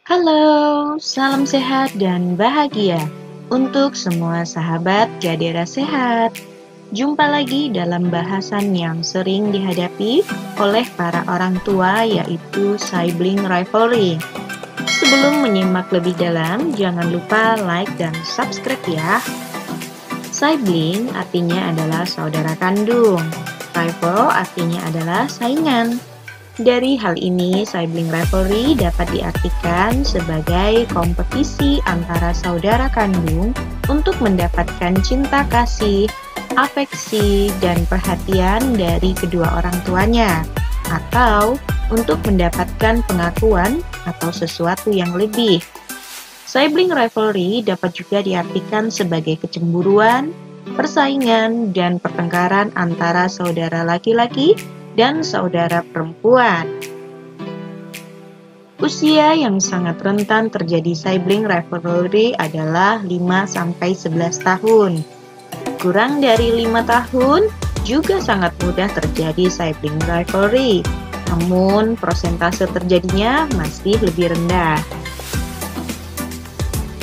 Halo, salam sehat dan bahagia untuk semua sahabat Jadera Sehat. Jumpa lagi dalam bahasan yang sering dihadapi oleh para orang tua, yaitu sibling rivalry. Sebelum menyimak lebih dalam, jangan lupa like dan subscribe ya. Sibling artinya adalah saudara kandung. Rival artinya adalah saingan. Dari hal ini, sibling rivalry dapat diartikan sebagai kompetisi antara saudara kandung untuk mendapatkan cinta kasih, afeksi, dan perhatian dari kedua orang tuanya, atau untuk mendapatkan pengakuan atau sesuatu yang lebih. Sibling rivalry dapat juga diartikan sebagai kecemburuan, persaingan, dan pertengkaran antara saudara laki-laki dan saudara perempuan. Usia yang sangat rentan terjadi sibling rivalry adalah 5-11 tahun. Kurang dari 5 tahun juga sangat mudah terjadi sibling rivalry, namun persentase terjadinya masih lebih rendah.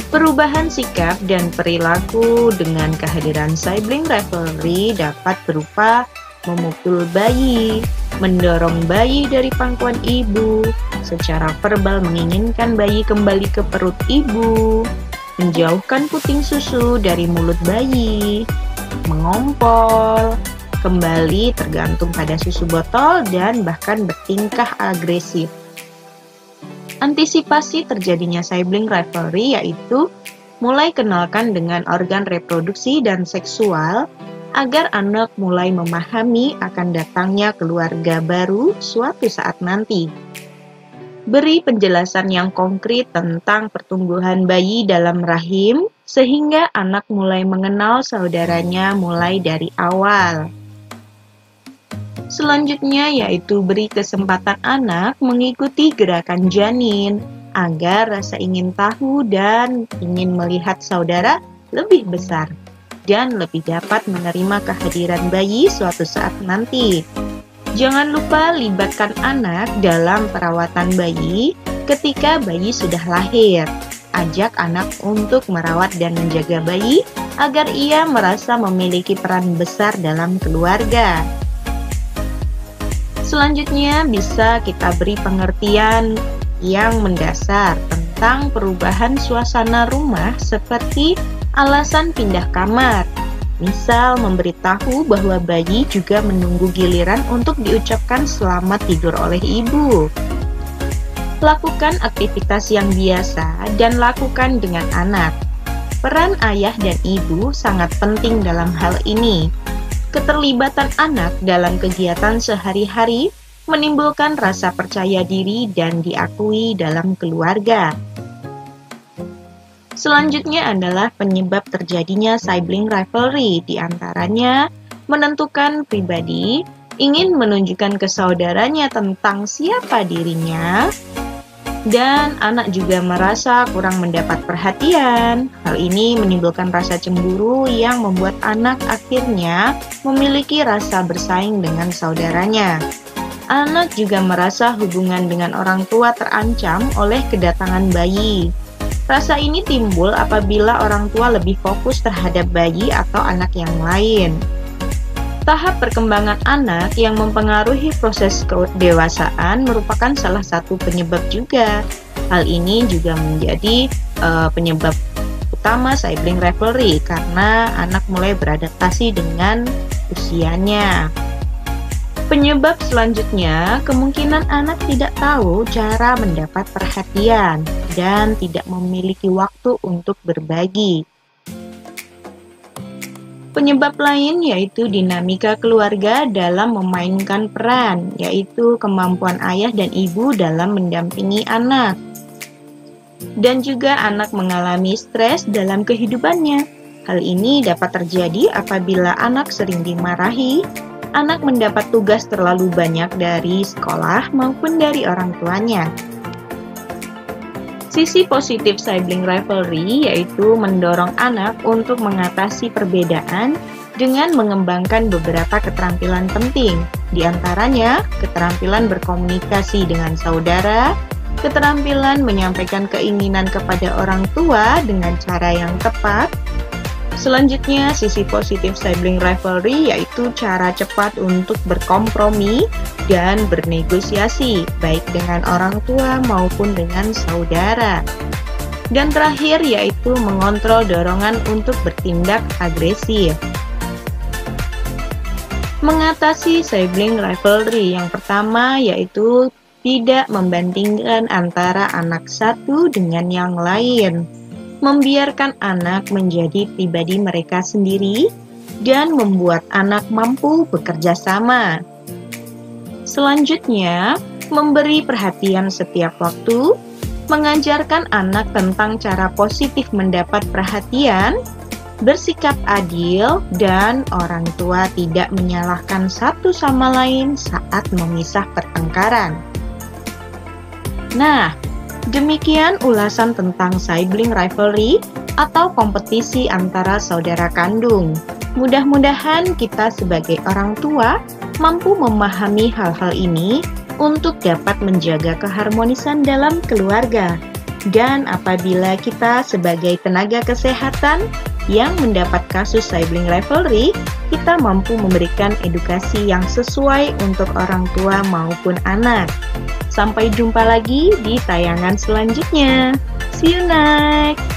Perubahan sikap dan perilaku dengan kehadiran sibling rivalry dapat berupa memukul bayi, mendorong bayi dari pangkuan ibu, secara verbal menginginkan bayi kembali ke perut ibu, menjauhkan puting susu dari mulut bayi, mengompol, kembali tergantung pada susu botol, dan bahkan bertingkah agresif. Antisipasi terjadinya sibling rivalry yaitu mulai kenalkan dengan organ reproduksi dan seksual, agar anak mulai memahami akan datangnya keluarga baru suatu saat nanti. Beri penjelasan yang konkret tentang pertumbuhan bayi dalam rahim, sehingga anak mulai mengenal saudaranya mulai dari awal. Selanjutnya yaitu beri kesempatan anak mengikuti gerakan janin, agar rasa ingin tahu dan ingin melihat saudara lebih besar, dan lebih dapat menerima kehadiran bayi suatu saat nanti. Jangan lupa libatkan anak dalam perawatan bayi ketika bayi sudah lahir. Ajak anak untuk merawat dan menjaga bayi agar ia merasa memiliki peran besar dalam keluarga. Selanjutnya bisa kita beri pengertian yang mendasar tentang perubahan suasana rumah seperti alasan pindah kamar. Misal memberitahu bahwa bayi juga menunggu giliran untuk diucapkan selamat tidur oleh ibu. Lakukan aktivitas yang biasa dan lakukan dengan anak. Peran ayah dan ibu sangat penting dalam hal ini. Keterlibatan anak dalam kegiatan sehari-hari menimbulkan rasa percaya diri dan diakui dalam keluarga. Selanjutnya adalah penyebab terjadinya sibling rivalry, diantaranya menentukan pribadi, ingin menunjukkan ke saudaranya tentang siapa dirinya, dan anak juga merasa kurang mendapat perhatian. Hal ini menimbulkan rasa cemburu yang membuat anak akhirnya memiliki rasa bersaing dengan saudaranya. Anak juga merasa hubungan dengan orang tua terancam oleh kedatangan bayi. Rasa ini timbul apabila orang tua lebih fokus terhadap bayi atau anak yang lain. Tahap perkembangan anak yang mempengaruhi proses kedewasaan merupakan salah satu penyebab juga. Hal ini juga menjadi penyebab utama sibling rivalry karena anak mulai beradaptasi dengan usianya. Penyebab selanjutnya, kemungkinan anak tidak tahu cara mendapat perhatian dan tidak memiliki waktu untuk berbagi. Penyebab lain yaitu dinamika keluarga dalam memainkan peran, yaitu kemampuan ayah dan ibu dalam mendampingi anak. Dan juga anak mengalami stres dalam kehidupannya. Hal ini dapat terjadi apabila anak sering dimarahi, anak mendapat tugas terlalu banyak dari sekolah maupun dari orang tuanya. Sisi positif sibling rivalry yaitu mendorong anak untuk mengatasi perbedaan dengan mengembangkan beberapa keterampilan penting, di antaranya keterampilan berkomunikasi dengan saudara, keterampilan menyampaikan keinginan kepada orang tua dengan cara yang tepat. Selanjutnya, sisi positif sibling rivalry yaitu cara cepat untuk berkompromi dan bernegosiasi, baik dengan orang tua maupun dengan saudara. Dan terakhir yaitu mengontrol dorongan untuk bertindak agresif. Mengatasi sibling rivalry yang pertama yaitu tidak membandingkan antara anak satu dengan yang lain. Membiarkan anak menjadi pribadi mereka sendiri dan membuat anak mampu bekerja sama. Selanjutnya, memberi perhatian setiap waktu, mengajarkan anak tentang cara positif mendapat perhatian, bersikap adil, dan orang tua tidak menyalahkan satu sama lain saat memisah pertengkaran. Nah, demikian ulasan tentang sibling rivalry atau kompetisi antara saudara kandung. Mudah-mudahan kita sebagai orang tua mampu memahami hal-hal ini untuk dapat menjaga keharmonisan dalam keluarga. Dan apabila kita sebagai tenaga kesehatan yang mendapat kasus sibling rivalry, kita mampu memberikan edukasi yang sesuai untuk orang tua maupun anak. Sampai jumpa lagi di tayangan selanjutnya. See you next!